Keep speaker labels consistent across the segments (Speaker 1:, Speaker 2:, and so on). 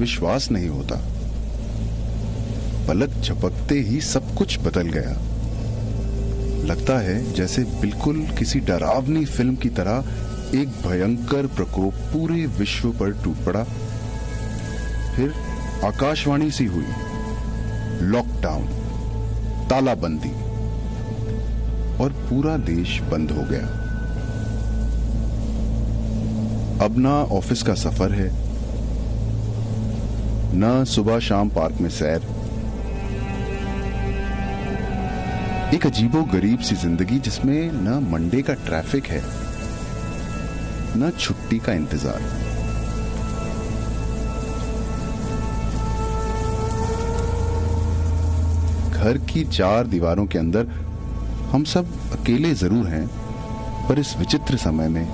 Speaker 1: विश्वास नहीं होता। पलक झपकते ही सब कुछ बदल गया। लगता है जैसे बिल्कुल किसी डरावनी फिल्म की तरह एक भयंकर प्रकोप पूरे विश्व पर टूट पड़ा। फिर आकाशवाणी सी हुई, लॉकडाउन, तालाबंदी, और पूरा देश बंद हो गया। अब ना ऑफिस का सफर है, ना सुबह शाम पार्क में सैर। एक अजीबो गरीब सी जिंदगी जिसमें न मंडे का ट्रैफिक है, न छुट्टी का इंतजार। घर की 4 दीवारों के अंदर हम सब अकेले जरूर हैं, पर इस विचित्र समय में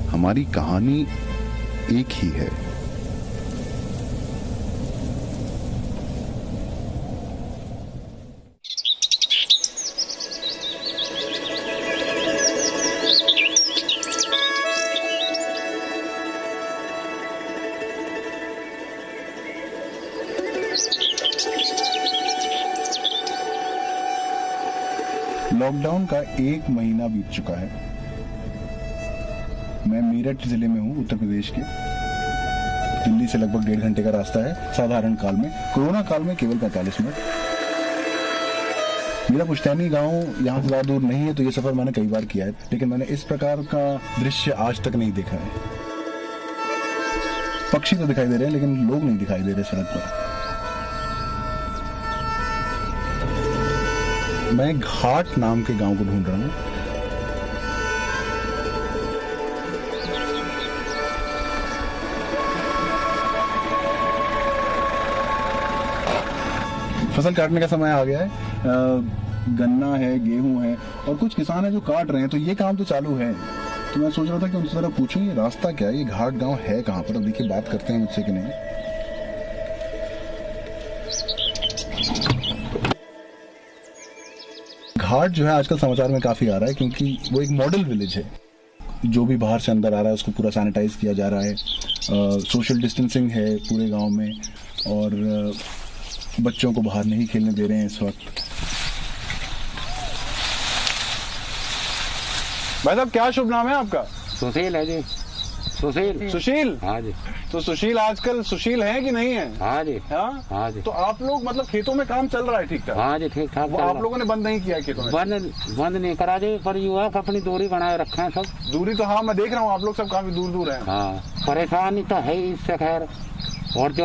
Speaker 1: हमारी कहानी एक ही है। लॉकडाउन का 1 महीना बीत चुका है। मैं मेरठ जिले में हूँ, उत्तर प्रदेश के। दिल्ली से लगभग 1.5 घंटे का रास्ता है साधारण काल में, कोरोना काल में केवल 45 मिनट। मेरा पुश्तैनी गांव यहाँ से ज्यादा दूर नहीं है, तो ये सफर मैंने कई बार किया है, लेकिन मैंने इस प्रकार का दृश्य आज तक नहीं देखा है। पक्षी तो दिखाई दे रहे हैं, लेकिन लोग नहीं दिखाई दे रहे सड़क पर। मैं घाट नाम के गांव को ढूंढ रहा हूं। फसल काटने का समय आ गया है। गन्ना है, गेहूं है, और कुछ किसान है जो काट रहे हैं, तो ये काम तो चालू है। तो मैं सोच रहा था कि उनसे जरा पूछूं ये रास्ता क्या है, ये घाट गांव है कहां पर। अब देखिए बात करते हैं मुझसे कि नहीं। घाट जो है आजकल समाचार में काफी आ रहा है, क्योंकि वो एक मॉडल विलेज है। जो भी बाहर से अंदर आ रहा है उसको पूरा सैनिटाइज किया जा रहा है। सोशल डिस्टेंसिंग है पूरे गांव में, और बच्चों को बाहर नहीं खेलने दे रहे हैं इस वक्त। भाई साहब, क्या शुभ नाम है आपका?
Speaker 2: सुशील है जी।
Speaker 1: सुशील?
Speaker 2: हाँ जी।
Speaker 1: तो सुशील आजकल सुशील है कि नहीं है?
Speaker 2: हाँ जी। हाँ जी।
Speaker 1: तो आप लोग मतलब खेतों में काम चल रहा है ठीक ठाक?
Speaker 2: हाँ जी, ठीक ठाक।
Speaker 1: आप लोगों ने बंद नहीं किया खेतों में?
Speaker 2: बंद नहीं करा जी, पर युवा अपनी दूरी बनाए रखे हैं सब।
Speaker 1: दूरी तो हाँ मैं देख रहा हूँ, आप लोग सब काफी दूर दूर हैं।
Speaker 2: हाँ, परेशानी तो है ही इससे खैर। और जो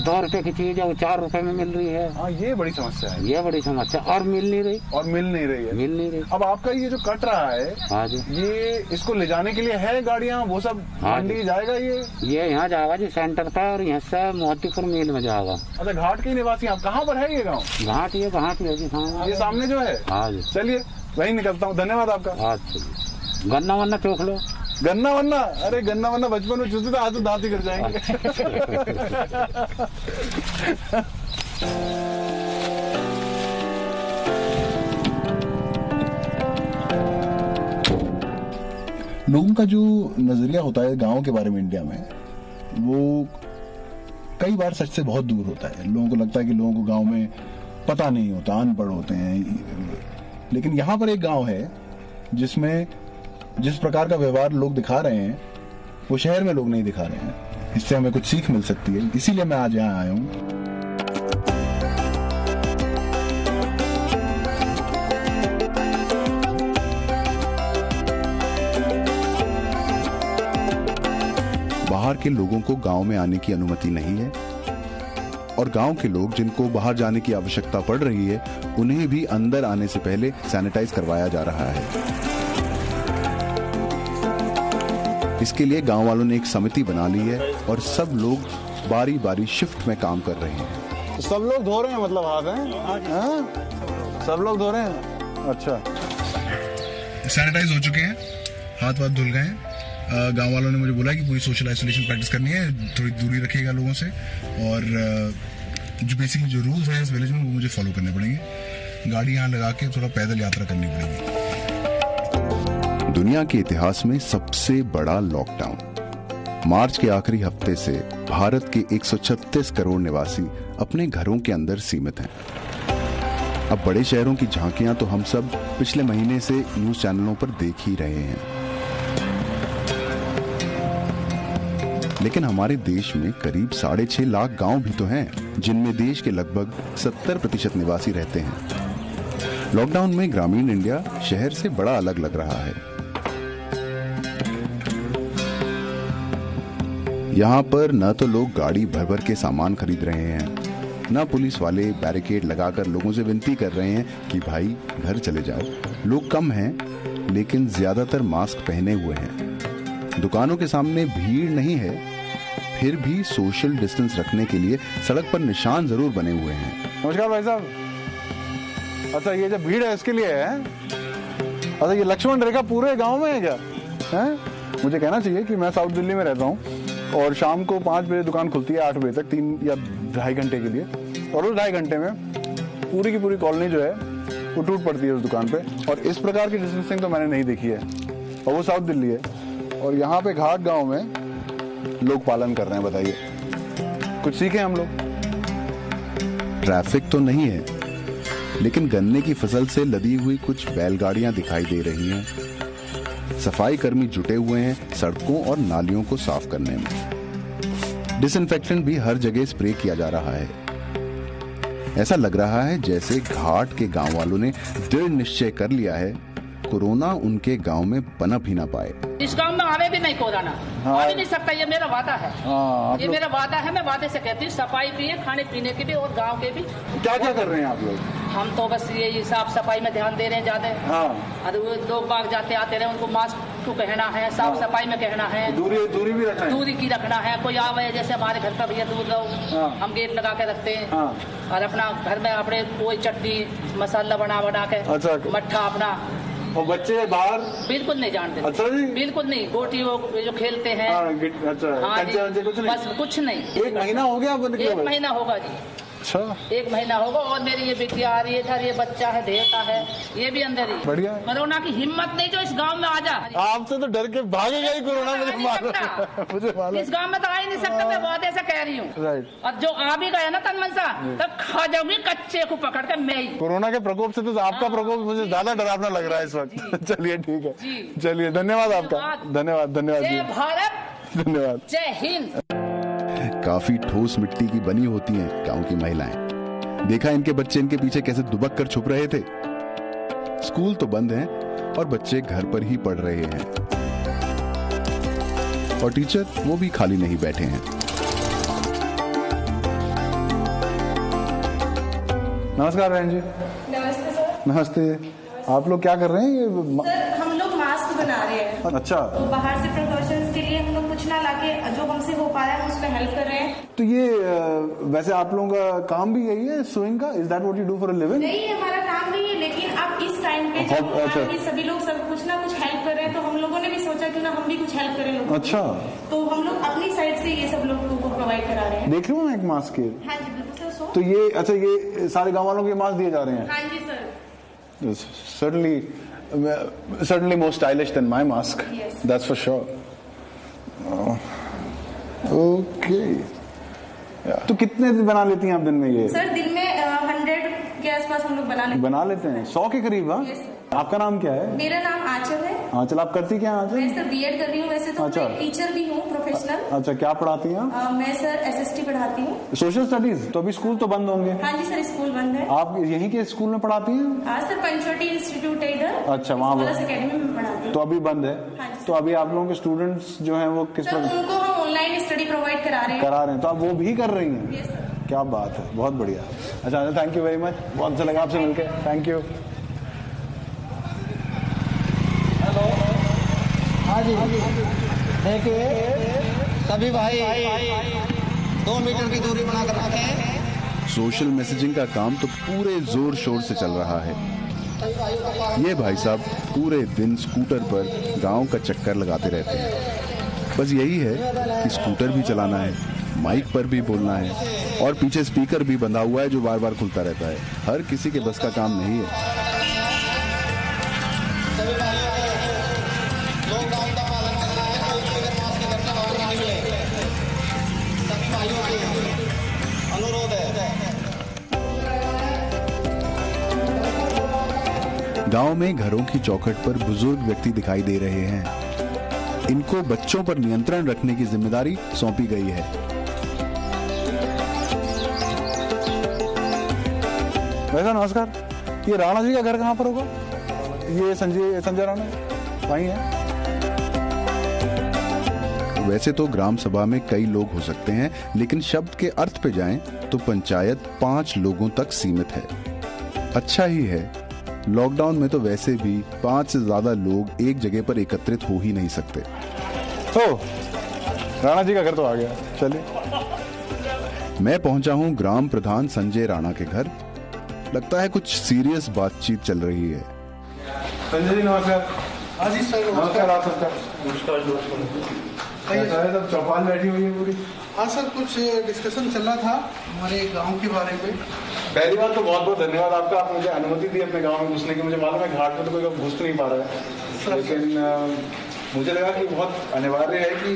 Speaker 2: 2 रुपए की चीज है वो 4 रुपए में मिल रही है।
Speaker 1: हाँ, ये बड़ी समस्या है।
Speaker 2: ये बड़ी समस्या, और मिल नहीं रही है। अब आपका ये जो कट रहा है, हाँ जी,
Speaker 1: ये इसको ले जाने के लिए है गाड़ियाँ, वो सब मंडी जाएगा?
Speaker 2: ये यहाँ जाएगा जी सेंटर पे, और यहाँ से मोतीपुर मिल में जाएगा।
Speaker 1: अच्छा, घाट के निवासी आप? कहाँ पर है ये गाँव?
Speaker 2: घाट ये है जी,
Speaker 1: ये सामने जो है?
Speaker 2: हाँ जी।
Speaker 1: चलिए वहीं निकलता हूँ, धन्यवाद आपका।
Speaker 2: अच्छा, गन्ना वन्ना चोख लो।
Speaker 1: गन्ना वन्ना? अरे गन्ना वन्ना बचपन में चूसते थे, आज तो दांत ही कर जाएंगे। लोगों का जो नजरिया होता है गांव के बारे में इंडिया में, वो कई बार सच से बहुत दूर होता है। लोगों को लगता है कि लोगों को गांव में पता नहीं होता, अनपढ़ होते हैं। लेकिन यहाँ पर एक गांव है जिसमें जिस प्रकार का व्यवहार लोग दिखा रहे हैं वो शहर में लोग नहीं दिखा रहे हैं। इससे हमें कुछ सीख मिल सकती है, इसीलिए मैं आज यहाँ आया हूँ। बाहर के लोगों को गांव में आने की अनुमति नहीं है, और गांव के लोग जिनको बाहर जाने की आवश्यकता पड़ रही है, उन्हें भी अंदर आने से पहले सैनिटाइज करवाया जा रहा है। इसके लिए गांव वालों ने एक समिति बना ली है, और सब लोग बारी बारी शिफ्ट में काम कर रहे हैं। तो सब लोग धो रहे हैं, मतलब हाथ हैं? सब लोग धो रहे हैं। अच्छा, सैनिटाइज हो चुके हैं, हाथ वाथ धुल गए हैं। गांव वालों ने मुझे बोला कि पूरी सोशल आइसोलेशन प्रैक्टिस करनी है, थोड़ी दूरी रखिएगा लोगों से, और जो बेसिकली जो रूल्स हैं इस विलेज में वो मुझे फॉलो करने पड़ेंगे। गाड़ी यहाँ लगा के थोड़ा पैदल यात्रा करनी पड़ेगी। दुनिया के इतिहास में सबसे बड़ा लॉकडाउन, मार्च के आखिरी हफ्ते से भारत के 136 करोड़ निवासी अपने घरों के अंदर सीमित हैं। अब बड़े शहरों की झांकियां तो हम सब पिछले महीने से न्यूज चैनलों पर देख ही रहे हैं, लेकिन हमारे देश में करीब 6.5 लाख गांव भी तो हैं, जिनमें देश के लगभग 70% निवासी रहते हैं। लॉकडाउन में ग्रामीण इंडिया शहर से बड़ा अलग लग रहा है। यहाँ पर न तो लोग गाड़ी भर भर के सामान खरीद रहे हैं, न पुलिस वाले बैरिकेड लगाकर लोगों से विनती कर रहे हैं कि भाई घर चले जाओ। लोग कम हैं, लेकिन ज्यादातर मास्क पहने हुए हैं। दुकानों के सामने भीड़ नहीं है, फिर भी सोशल डिस्टेंस रखने के लिए सड़क पर निशान जरूर बने हुए हैं।
Speaker 3: नमस्कार भाई साहब। अच्छा, ये जो भीड़ है इसके लिए है? अच्छा, ये लक्ष्मण रेखा पूरे गांव में है क्या? है? मुझे कहना चाहिए कि मैं साउथ दिल्ली में रहता हूँ और शाम को 5 बजे दुकान खुलती है, 8 बजे तक, 3 या 2.5 घंटे के लिए, और उस 2.5 घंटे में पूरी की पूरी कॉलोनी जो है वो टूट पड़ती है उस दुकान पे। और इस प्रकार की डिस्टेंसिंग तो मैंने नहीं देखी है, और वो साउथ दिल्ली है। और यहाँ पे घाट गांव में लोग पालन कर रहे हैं। बताइए, कुछ सीखे हम लोग?
Speaker 1: ट्रैफिक तो नहीं है, लेकिन गन्ने की फसल से लदी हुई कुछ बैलगाड़ियां दिखाई दे रही हैं। सफाई कर्मी जुटे हुए हैं सड़कों और नालियों को साफ करने में। डिसइंफेक्टेंट भी हर जगह स्प्रे किया जा रहा है। ऐसा लग रहा है जैसे घाट के गांव वालों ने दृढ़ निश्चय कर लिया है, कोरोना उनके गांव में पनप ही ना पाए।
Speaker 4: इस गांव में आवे भी नहीं कोरोना, आ भी नहीं सकता, ये मेरा वादा है। ये मेरा वादा है, मैं वादे से कहती हूँ। सफाई भी है, खाने पीने की भी, और गांव के भी।
Speaker 3: क्या क्या कर रहे हैं आप लोग?
Speaker 4: हम तो बस ये साफ सफाई में ध्यान दे रहे हैं ज्यादा। और वो लोग बाग जाते आते रहे, उनको मास्क को कहना है, साफ सफाई में कहना है,
Speaker 3: दूरी भी रखना है,
Speaker 4: दूरी की रखना है। कोई आवे, जैसे हमारे घर का भैया दूर रहो, हम गेट लगा के रखते हैं। और अपना घर में अपने कोई चटनी मसाला बना के, मट्ठा अपना।
Speaker 3: और बच्चे बाहर
Speaker 4: बिल्कुल नहीं जानते।
Speaker 3: अच्छा जी,
Speaker 4: बिल्कुल नहीं। गोटी वो जो खेलते हैं।
Speaker 3: अच्छा, कुछ नहीं, बस
Speaker 4: कुछ नहीं।
Speaker 3: 1 महीना हो गया?
Speaker 4: 1 महीना होगा जी।
Speaker 3: अच्छा,
Speaker 4: 1 महीना होगा। और मेरी ये बिटिया आ रही है इधर, ये बच्चा है, देवता है, ये भी अंदर ही।
Speaker 3: बढ़िया।
Speaker 4: कोरोना की हिम्मत नहीं जो इस गांव में आ जा।
Speaker 3: आपसे तो डर के भागेगा ही कोरोना, मुझे मालूम।
Speaker 4: इस गांव में तो आ ही नहीं सकता, मैं वादे से कह रही हूँ। और जो आ भी गया ना तन मनसा, तब खा जाऊंगी कच्चे को पकड़ कर मैं ही।
Speaker 3: कोरोना के प्रकोप से तो आपका प्रकोप मुझे ज्यादा डरावना लग रहा है इस वक्त। चलिए ठीक है, चलिए, धन्यवाद आपका। धन्यवाद जी।
Speaker 4: जय भारत,
Speaker 3: धन्यवाद,
Speaker 4: जय हिंद।
Speaker 1: काफी ठोस मिट्टी की बनी होती हैं गांव की महिलाएं। देखा इनके बच्चे इनके पीछे कैसे दुबक कर छुप रहे थे। स्कूल तो बंद हैं और बच्चे घर पर ही पढ़ रहे हैं, और टीचर वो भी खाली नहीं बैठे हैं।
Speaker 3: नमस्कार बहन जी।
Speaker 5: नमस्ते सर।
Speaker 3: नमस्ते। आप लोग क्या कर रहे हैं?
Speaker 5: सर, हम लोग मास्क बना रहे हैं।
Speaker 3: अच्छा,
Speaker 5: तो बाहर से प्रिकॉशंस के लिए हम लोग कुछ ना लाके जो हमसे हो पा रहा है उसमें हेल्प कर रहे हैं।
Speaker 3: तो ये वैसे आप लोगों का काम भी यही है, सोइंग का? Is that what you do for a living?
Speaker 5: नहीं, हमारा काम नहीं है, लेकिन अब इस टाइम पे जब सभी लोग सब कुछ ना कुछ हेल्प कर रहे हैं, तो हम लोगों ने भी सोचा कि ना हम भी कुछ हेल्प करें लोगों।
Speaker 3: अच्छा,
Speaker 5: तो हम लोग अपनी साइड से ये सब लोगों को प्रोवाइड करा रहे हैं।
Speaker 3: देख लूँ मैं एक मास्क के?
Speaker 5: हाँ जी बिल्कुल सर।
Speaker 3: तो ये, अच्छा, ये सारे गाँव वालों के मास्क दिए जा रहे हैं?
Speaker 5: हाँ जी sir.
Speaker 3: Certainly more stylish than my mask.
Speaker 5: Yes.
Speaker 3: That's for sure. Okay. तो कितने बना लेती हैं आप दिन में ये?
Speaker 5: सर, दिन में 100 के आसपास हम लोग बना लेते हैं।
Speaker 3: 100 के करीब? हाँ।
Speaker 5: Yes,
Speaker 3: आपका नाम क्या है?
Speaker 5: मेरा नाम आंचल है।
Speaker 3: आंचल, आप करती क्या हैं आंचल?
Speaker 5: मैं सर बीएड कर रही हूँ। वैसे तो
Speaker 3: अच्छा।
Speaker 5: मैं टीचर भी हूँ, प्रोफेशनल।
Speaker 3: अच्छा, क्या पढ़ाती हैं आप?
Speaker 5: मैं सर एसएसटी पढ़ाती हूँ।
Speaker 3: Social studies? तो अभी स्कूल तो बंद होंगे?
Speaker 5: हाँ जी सर, स्कूल बंद है।
Speaker 3: आप यहीं के स्कूल में पढ़ाती हैं?
Speaker 5: हाँ सर, पंचवटी इंस्टीट्यूट है इधर।
Speaker 3: अच्छा, वहाँ
Speaker 5: अकेडमी में पढ़ाती हूँ।
Speaker 3: तो अभी बंद है?
Speaker 5: हाँ जी।
Speaker 3: तो अभी आप लोगों के स्टूडेंट्स जो हैं वो किस
Speaker 5: सर, उनको हम ऑनलाइन स्टडी प्रोवाइड करा रहे हैं।
Speaker 3: तो आप वो भी कर रही हैं?
Speaker 5: Yes sir.
Speaker 3: क्या बात है, बहुत बढ़िया। अच्छा, थैंक यू वेरी मच, बहुत अच्छा लगा आपसे मिलके। Thank you.
Speaker 6: हेलो। हाँ जी, देखिए सभी भाई 2 मीटर की दूरी बनाकर रखें।
Speaker 1: सोशल मैसेजिंग का काम तो पूरे जोर शोर से चल रहा है। ये भाई साहब पूरे दिन स्कूटर पर गांव का चक्कर लगाते रहते हैं। बस यही है कि स्कूटर भी चलाना है, माइक पर भी बोलना है, और पीछे स्पीकर भी बंधा हुआ है जो बार बार खुलता रहता है। हर किसी के बस का काम नहीं है।
Speaker 6: सभी भाइयों को लॉकडाउन का पालन करना है, कोई भी अगर मास्क के घर से बाहर नहीं निकले।
Speaker 1: गांव में घरों की चौखट पर बुजुर्ग व्यक्ति दिखाई दे रहे हैं। इनको बच्चों पर नियंत्रण रखने की जिम्मेदारी सौंपी गई है।
Speaker 3: वैसा नमस्कार, ये राणा जी का घर कहाँ पर होगा? ये संजय राणा वहीं है।
Speaker 1: वैसे तो ग्राम सभा में कई लोग हो सकते हैं, लेकिन शब्द के अर्थ पे जाएं तो पंचायत 5 लोगों तक सीमित है। अच्छा ही है, लॉकडाउन में तो वैसे भी 5 से ज्यादा लोग एक जगह पर एकत्रित हो ही नहीं सकते।
Speaker 3: ओ, राणा जी का घर तो आ गया। चलिए,
Speaker 1: मैं पहुंचा हूं ग्राम प्रधान संजय राणा के घर। लगता है कुछ सीरियस बातचीत चल रही है।
Speaker 3: संजय जी नमस्कार।
Speaker 6: हाँ जी सर,
Speaker 3: नमस्कार। आप सबका सब चौपाल बैठी हुई है पूरी।
Speaker 6: हाँ सर, कुछ डिस्कशन चल रहा था हमारे गांव के बारे में।
Speaker 3: पहली बात तो बहुत बहुत धन्यवाद आपका, आप मुझे अनुमति दी अपने गांव में घुसने की। मुझे मालूम है घाट में तो कोई घुस नहीं पा रहा है, लेकिन मुझे लगा कि बहुत अनिवार्य है कि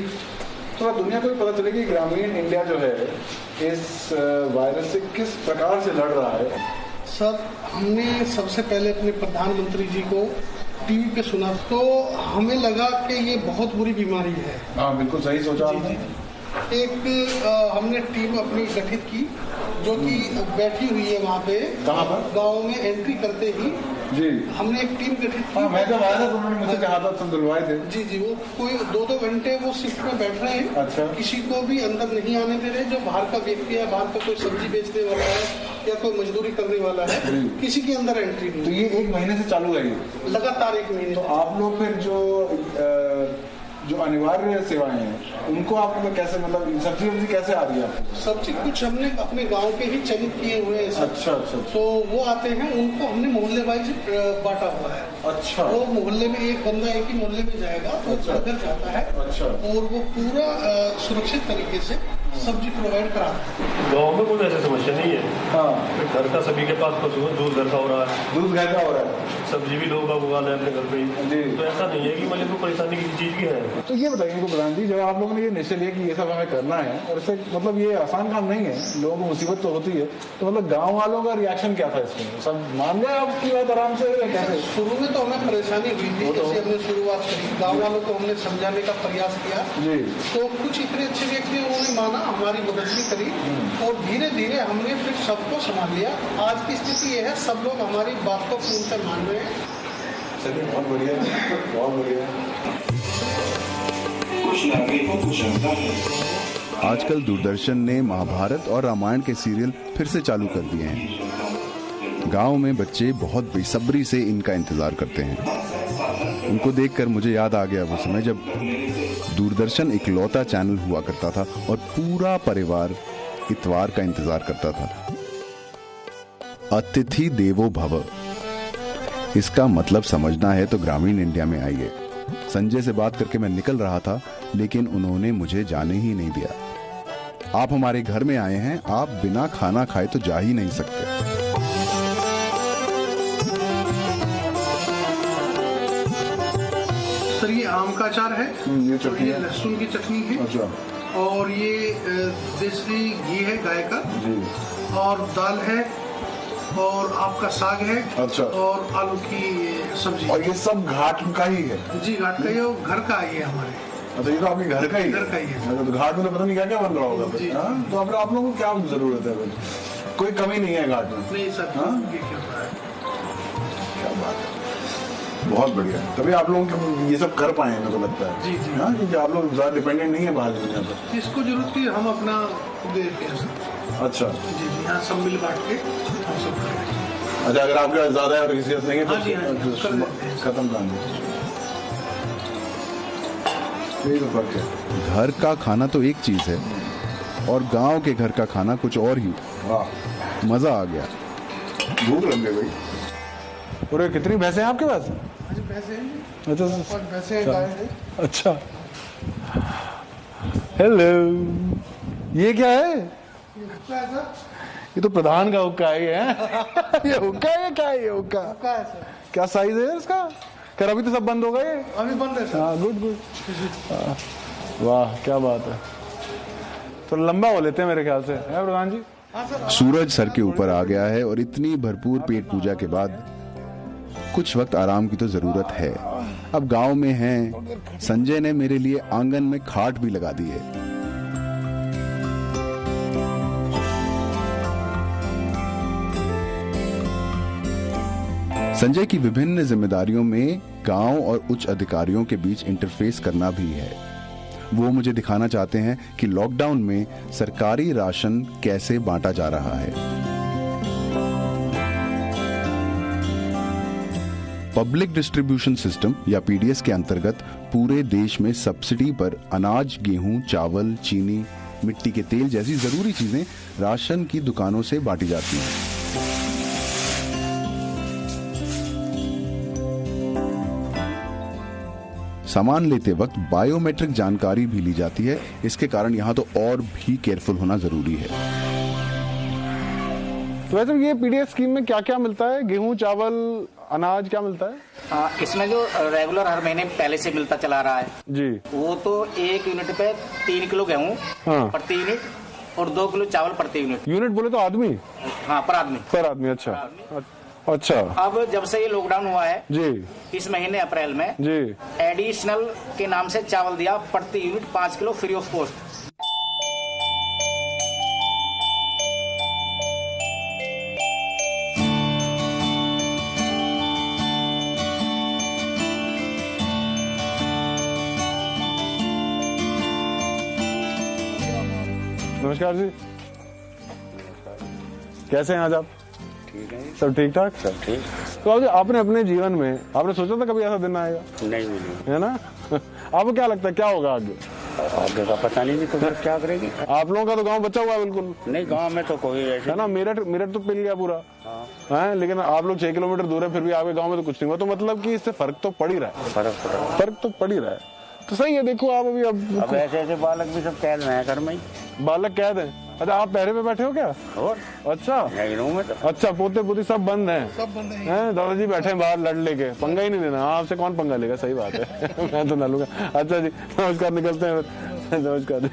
Speaker 3: थोड़ा दुनिया को भी पता चले कि ग्रामीण इंडिया जो है इस वायरस से किस प्रकार से लड़ रहा है।
Speaker 6: सर, हमने सबसे पहले अपने प्रधानमंत्री जी को टीवी पे सुना तो हमें लगा कि ये बहुत बुरी बीमारी है।
Speaker 3: हाँ, बिल्कुल सही सोचा आपने।
Speaker 6: एक हमने टीम अपनी गठित की जो कि बैठी हुई है वहाँ पे।
Speaker 3: कहाँ पर?
Speaker 6: गांव में एंट्री करते ही
Speaker 3: जी
Speaker 6: हमने एक टीम गठित की।
Speaker 3: हाँ, मैं जब आया था तो उन्होंने मुझे कहा था, तुम दिलवाए थे।
Speaker 6: जी जी, वो कोई 2-2 घंटे वो शिफ्ट में बैठ रहे हैं।
Speaker 3: अच्छा।
Speaker 6: किसी को भी अंदर नहीं आने दे रहे। जो बाहर का व्यक्ति है, बाहर का कोई सब्जी बेचने वाला है या कोई मजदूरी करने वाला है, किसी के अंदर एंट्री नहीं।
Speaker 3: तो ये 1 महीने से चालू है,
Speaker 6: लगातार 1 महीने।
Speaker 3: तो आप लोग फिर जो अनिवार्य सेवाएं हैं उनको आप लोग कैसे, मतलब सब्जी कैसे आ रही है आपको?
Speaker 6: सब्जी कुछ हमने अपने गांव के ही चयनित किए हुए हैं।
Speaker 3: अच्छा।
Speaker 6: तो वो आते हैं, उनको हमने मोहल्ले वाइज बांटा हुआ है।
Speaker 3: अच्छा।
Speaker 6: वो मोहल्ले में एक बंदा एक ही मोहल्ले में जाएगा तो घर जाता है।
Speaker 3: अच्छा।
Speaker 6: और वो पूरा सुरक्षित तरीके से सब्जी प्रोवाइड कराता है।
Speaker 7: गाँव में कोई ऐसी समस्या नहीं है।
Speaker 3: हाँ,
Speaker 7: घर का सभी के पास पशु है, दूध घर का हो रहा है,
Speaker 3: दूध घर का हो रहा है,
Speaker 7: सब्जी भी लोग उगा ले अपने घर पे ही। तो ऐसा नहीं है कि मतलब कोई परेशानी किसी चीज की है।
Speaker 3: तो ये बताइए इनको प्रधान जी, जब आप लोगों ने ये निश्चय लिया कि ये सब हमें करना है, और इससे मतलब ये आसान काम नहीं है, लोगों को मुसीबत तो होती है, तो मतलब गांव वालों का रिएक्शन क्या था इसमें? सब मान गए आपकी बात आराम से या कैसे?
Speaker 6: शुरू में तो हमें परेशानी हुई थी, जैसे हमने शुरुआत करी, गाँव वालों को हमने समझाने का प्रयास किया
Speaker 3: जी।
Speaker 6: तो कुछ इतने अच्छे व्यक्ति उन्होंने माना, हमारी मदद भी करी और धीरे धीरे हमने फिर सबको संभाल लिया। आज की स्थिति ये है, सब लोग हमारी बात को पूर्णतः मान रहे हैं।
Speaker 3: चलिए, बहुत बढ़िया, बहुत बढ़िया।
Speaker 1: आजकल दूरदर्शन ने महाभारत और रामायण के सीरियल फिर से चालू कर दिए हैं। गांव में बच्चे बहुत बेसब्री से इनका इंतजार करते हैं। उनको देखकर मुझे याद आ गया वो समय जब दूरदर्शन इकलौता चैनल हुआ करता था और पूरा परिवार इतवार का इंतजार करता था। अतिथि देवो भव, इसका मतलब समझना है तो ग्रामीण इंडिया में आइए। संजय से बात करके मैं निकल रहा था, लेकिन उन्होंने मुझे जाने ही नहीं दिया। आप हमारे घर में आए हैं, आप बिना खाना खाए तो जा ही नहीं सकते।
Speaker 6: सर, ये आम का अचार है,
Speaker 3: ये चटनी है,
Speaker 6: लहसुन की चटनी है।
Speaker 3: अच्छा।
Speaker 6: और ये देसी घी है गाय का
Speaker 3: जी।
Speaker 6: और दाल है और आपका साग है।
Speaker 3: अच्छा।
Speaker 6: और आलू की सब्जी।
Speaker 3: और ये सब घाट का ही है?
Speaker 6: जी, घाट का ही है, घर का ही है हमारे।
Speaker 3: अच्छा, ये तो आपके घर का ही है?
Speaker 6: घर का ही है।
Speaker 3: तो घाट में तो पता नहीं क्या क्या बन रहा होगा।
Speaker 6: जी।
Speaker 3: तो आप लोगों को क्या जरूरत है? कोई कमी नहीं है घाट में?
Speaker 6: नहीं सर। ये क्या है?
Speaker 3: क्या बात है, बहुत बढ़िया। तभी आप लोग ये सब कर पाए, मेरे को लगता है।
Speaker 6: जी जी।
Speaker 3: हाँ, क्योंकि आप लोग ज्यादा डिपेंडेंट नहीं है बाहर दुनिया पर।
Speaker 6: जिसको जरूरत है हम अपना देते हैं सर।
Speaker 3: अच्छा।
Speaker 6: जी जी, यहाँ सब मिल बांट के हम सब कर रहे हैं।
Speaker 3: अच्छा, अगर आपके पास ज्यादा है और किसी नहीं है
Speaker 6: हाँ जी, हाँ जी,
Speaker 3: तो खत्म कर दीजिए। यही तो फर्क है।
Speaker 1: घर का खाना तो एक चीज है और गांव के घर का खाना कुछ और ही।
Speaker 3: वाह,
Speaker 1: मजा आ गया।
Speaker 3: भूख लग गई भाई। पूरे कितनी भैंसे हैं आपके पास?
Speaker 6: पैसे हैं।
Speaker 3: अच्छा
Speaker 6: और पैसे गाय हैं।
Speaker 3: अच्छा। हेलो, ये क्या है? ये तो प्रधान का हुक्का है। ये हुक्का है? क्या है ये हुक्का?
Speaker 6: है सर।
Speaker 3: क्या साइज है इसका? कर अभी तो सब बंद होगा ये?
Speaker 6: अभी बंद है सर।
Speaker 3: हाँ, गुड गुड। वाह, क्या बात है। तो लंबा हो लेते हैं मेरे ख्याल से, है प्रधान जी?
Speaker 1: सूरज सर के ऊपर आ गया है और इतनी भरपूर पेट पूजा के बाद कुछ वक्त आराम की तो जरूरत है। अब गांव में हैं, संजय ने मेरे लिए आंगन में खाट भी लगा दी है। संजय की विभिन्न जिम्मेदारियों में गांव और उच्च अधिकारियों के बीच इंटरफेस करना भी है। वो मुझे दिखाना चाहते हैं कि लॉकडाउन में सरकारी राशन कैसे बांटा जा रहा है। पब्लिक डिस्ट्रीब्यूशन सिस्टम या पीडीएस के अंतर्गत पूरे देश में सब्सिडी पर अनाज, गेहूं, चावल, चीनी, मिट्टी के तेल जैसी जरूरी चीजें राशन की दुकानों से बांटी जाती हैं। सामान लेते वक्त बायोमेट्रिक जानकारी भी ली जाती है। इसके कारण यहाँ तो और भी केयरफुल होना जरूरी है।
Speaker 3: तो वैसे ये पीडीएस स्कीम में क्या क्या मिलता है? गेहूं, चावल, अनाज क्या मिलता है?
Speaker 8: इसमें जो रेगुलर हर महीने पहले से मिलता चला रहा है
Speaker 3: जी, वो
Speaker 8: तो 1 यूनिट पे 3 किलो गेहूं प्रति यूनिट और 2 किलो चावल प्रति यूनिट।
Speaker 3: यूनिट बोले तो आदमी?
Speaker 8: हाँ, पर आदमी।
Speaker 3: अच्छा।
Speaker 8: अब जब से ये लॉकडाउन हुआ है
Speaker 3: जी,
Speaker 8: इस महीने अप्रैल में
Speaker 3: जी,
Speaker 8: एडिशनल के नाम से चावल दिया प्रति unit 5 kilo free of cost.
Speaker 3: नमस्कार जी, कैसे हैं आज आप?
Speaker 2: ठीक है,
Speaker 3: सब ठीक ठाक?
Speaker 2: सब ठीक।
Speaker 3: तो अब आपने अपने जीवन में आपने सोचा था कभी ऐसा दिन आएगा?
Speaker 2: नहीं,
Speaker 3: है ना? आपको क्या लगता है क्या होगा आगे?
Speaker 2: आगे का पता नहीं, तो क्या करेगी?
Speaker 3: आप लोगों का तो गांव बचा हुआ है बिल्कुल।
Speaker 2: नहीं, गांव में तो कोई ऐसे
Speaker 3: है ना, मेरठ तो पिल गया पूरा है, लेकिन आप लोग 6 किलोमीटर दूर है, फिर भी आपके गाँव में तो कुछ नहीं हुआ। तो मतलब कि इससे फर्क तो पड़ ही रहा है। फर्क तो पड़ ही रहा है। तो सही है, देखो आप अभी
Speaker 2: अब ऐसे बालक भी सब कैद हैं घर में।
Speaker 3: बालक कैद हैं? अच्छा, आप पहरे पे बैठे हो क्या?
Speaker 2: और
Speaker 3: अच्छा,
Speaker 2: में तो
Speaker 3: अच्छा, पोते पोती सब बंद हैं?
Speaker 6: सब बंद
Speaker 3: हैं। दादाजी बैठे हैं बाहर लड़ लेके, पंगा ही नहीं देना। आपसे कौन पंगा लेगा? सही बात है। मैं तो ना लूंगा। अच्छा जी, नमस्कार, निकलते हैं। नमस्कार।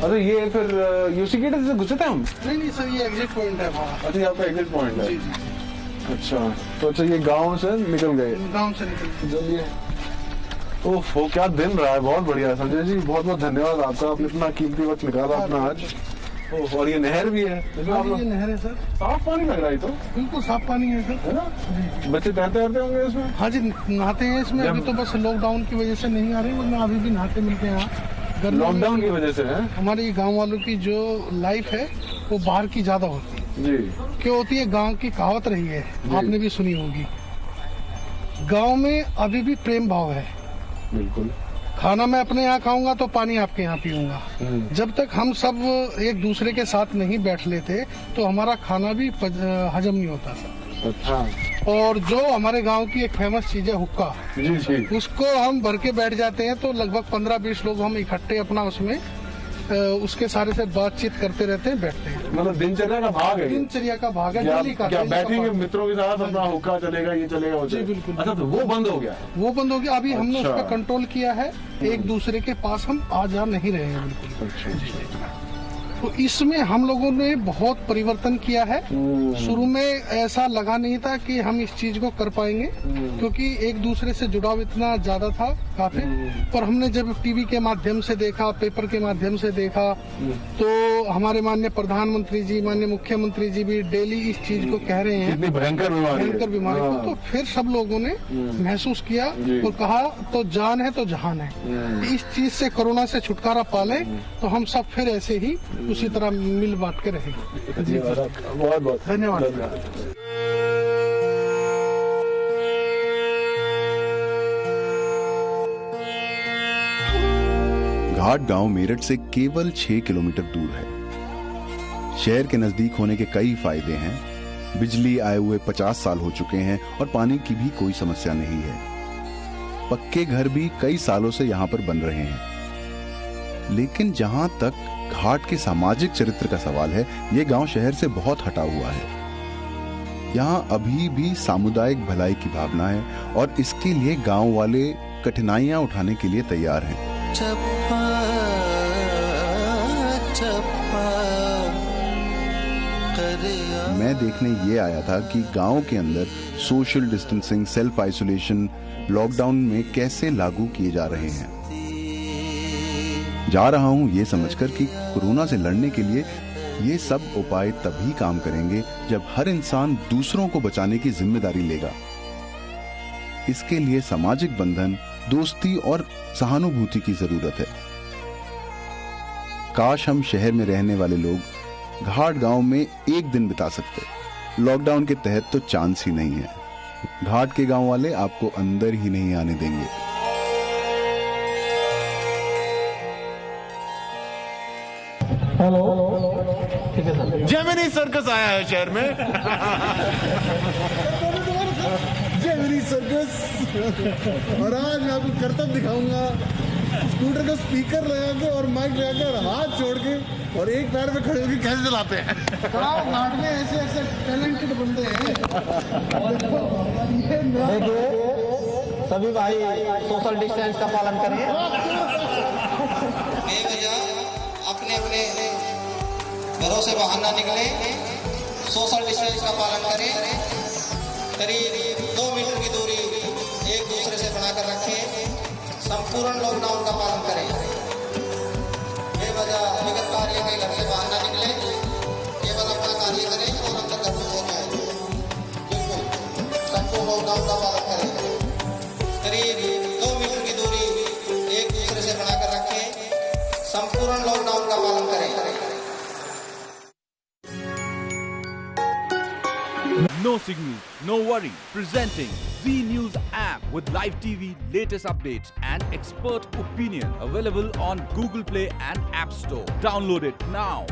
Speaker 3: अरे ये फिर यूसी गेट से घुसे थे हम?
Speaker 6: नहीं सर, ये एग्जिट पॉइंट है वहाँ।
Speaker 3: अच्छा, यहाँ पे एग्जिट पॉइंट है। अच्छा, तो अच्छा, ये गाँव से निकल गए?
Speaker 6: गाँव से निकल
Speaker 3: चलिए। ओह, वो क्या दिन रहा है। बहुत बढ़िया संजय जी, बहुत बहुत धन्यवाद आपका, आपने इतना कीमती वक्त निकाला अपना आज। ओह, और ये नहर भी है?
Speaker 6: ये नहर है सर,
Speaker 3: साफ पानी लग रहा है। तो
Speaker 6: बिल्कुल साफ पानी है सर,
Speaker 3: है ना? बच्चे तैरते होंगे इसमें?
Speaker 6: हाँ जी, नहाते हैं इसमें। अभी तो बस लॉकडाउन की वजह से नहीं आ रही, वरना अभी भी नहाते मिलते हैं यहाँ।
Speaker 3: लॉकडाउन की वजह से है?
Speaker 6: हमारे गाँव वालों की जो लाइफ है वो बाहर की ज्यादा होती है
Speaker 3: जी।
Speaker 6: क्यों होती है? गांव की कहावत रही है, आपने भी सुनी होगी, गांव में अभी भी प्रेम भाव है।
Speaker 3: बिल्कुल।
Speaker 6: खाना मैं अपने यहाँ खाऊंगा तो पानी आपके यहाँ पीऊंगा। जब तक हम सब एक दूसरे के साथ नहीं बैठ लेते तो हमारा खाना भी हजम नहीं होता था।
Speaker 3: अच्छा।
Speaker 6: और जो हमारे गांव की एक फेमस चीज है हुक्का,
Speaker 3: जी जी,
Speaker 6: उसको हम भर के बैठ जाते हैं तो लगभग 15-20 लोग हम इकट्ठे अपना उसमें उसके सारे से बातचीत करते रहते हैं, बैठते हैं।
Speaker 3: मतलब दिनचर्या का भाग है?
Speaker 6: दिनचर्या का भाग है।
Speaker 3: क्या बैठेंगे मित्रों के साथ अपना हुक्का चलेगा, ये चलेगा?
Speaker 6: जी बिल्कुल।
Speaker 3: अच्छा, तो वो बंद हो गया?
Speaker 6: वो बंद हो गया। अभी हमने
Speaker 3: अच्छा।
Speaker 6: उसका कंट्रोल किया है, एक दूसरे के पास हम आ जा नहीं रहे हैं बिल्कुल।
Speaker 3: अच्छा।
Speaker 6: तो इसमें हम लोगों ने बहुत परिवर्तन किया है। शुरू में ऐसा लगा नहीं था कि हम इस चीज को कर पाएंगे, क्योंकि एक दूसरे से जुड़ाव इतना ज्यादा था काफी। पर हमने जब टीवी के माध्यम से देखा, पेपर के माध्यम से देखा, तो हमारे माननीय प्रधानमंत्री जी, माननीय मुख्यमंत्री जी भी डेली इस चीज को कह रहे हैं,
Speaker 3: भयंकर बीमारी
Speaker 6: को। तो फिर सब लोगों ने महसूस किया और कहा तो जान है तो जहान है। इस चीज से, कोरोना से छुटकारा पाले तो हम सब फिर ऐसे ही उसी तरह मिल बांट के रहेंगे। जी,
Speaker 3: बहुत बहुत
Speaker 6: धन्यवाद।
Speaker 1: घाट गांव मेरठ से केवल 6 किलोमीटर दूर है। शहर के नजदीक होने के कई फायदे हैं। बिजली आए हुए 50 साल हो चुके हैं और पानी की भी कोई समस्या नहीं है। पक्के घर भी कई सालों से यहाँ पर बन रहे हैं। लेकिन जहाँ तक घाट के सामाजिक चरित्र का सवाल है, ये गांव शहर से बहुत हटा हुआ है। यहाँ अभी भी सामुदायिक भलाई की भावना है और इसके लिए गांव वाले कठिनाइयां उठाने के लिए तैयार हैं।
Speaker 9: चप्पा चप्पा
Speaker 1: मैं देखने ये आया था कि गांव के अंदर social distancing, self isolation lockdown में कैसे लागू किए जा रहे हैं। जा रहा हूं ये समझकर कि कोरोना से लड़ने के लिए ये सब उपाय तभी काम करेंगे जब हर इंसान दूसरों को बचाने की जिम्मेदारी लेगा। इसके लिए सामाजिक बंधन, दोस्ती और सहानुभूति की जरूरत है। काश हम शहर में रहने वाले लोग घाट गांव में एक दिन बिता सकते। लॉकडाउन के तहत तो चांस ही नहीं है। घाट के गांव वाले आपको अंदर ही नहीं आने देंगे।
Speaker 3: जेमिनी सर्कस आया है शहर में। Gemini circus. और आज मैं आपको करतब दिखाऊंगा। स्कूटर का स्पीकर लगा के और माइक लगा के और हाथ छोड़ के और एक पैर पे खड़े होकर कैसे चलाते हैं। घाट में ऐसे ऐसे टैलेंटेड बंदे हैं।
Speaker 8: सभी भाई सोशल डिस्टेंस का पालन करें। अपने अपने घरों से बाहर ना निकले, सोशल डिस्टेंस का पालन करें। करीब 2 मीटर की दूरी एक दूसरे से बनाकर रखें। संपूर्ण लॉकडाउन का पालन करें। बेवजह विगत कार्य के घर से बाहर ना निकले, केवल अपना कार्य करें और अंदर घर में हो जाए। बिल्कुल संपूर्ण लॉकडाउन का पालन करें। करीब 2 मीटर की दूरी एक दूसरे से बनाकर रखें। संपूर्ण लॉकडाउन का पालन करें।
Speaker 9: No signal, no worry. Presenting Z News app with live TV, latest updates and expert opinion. Available on Google Play and App Store. Download it now.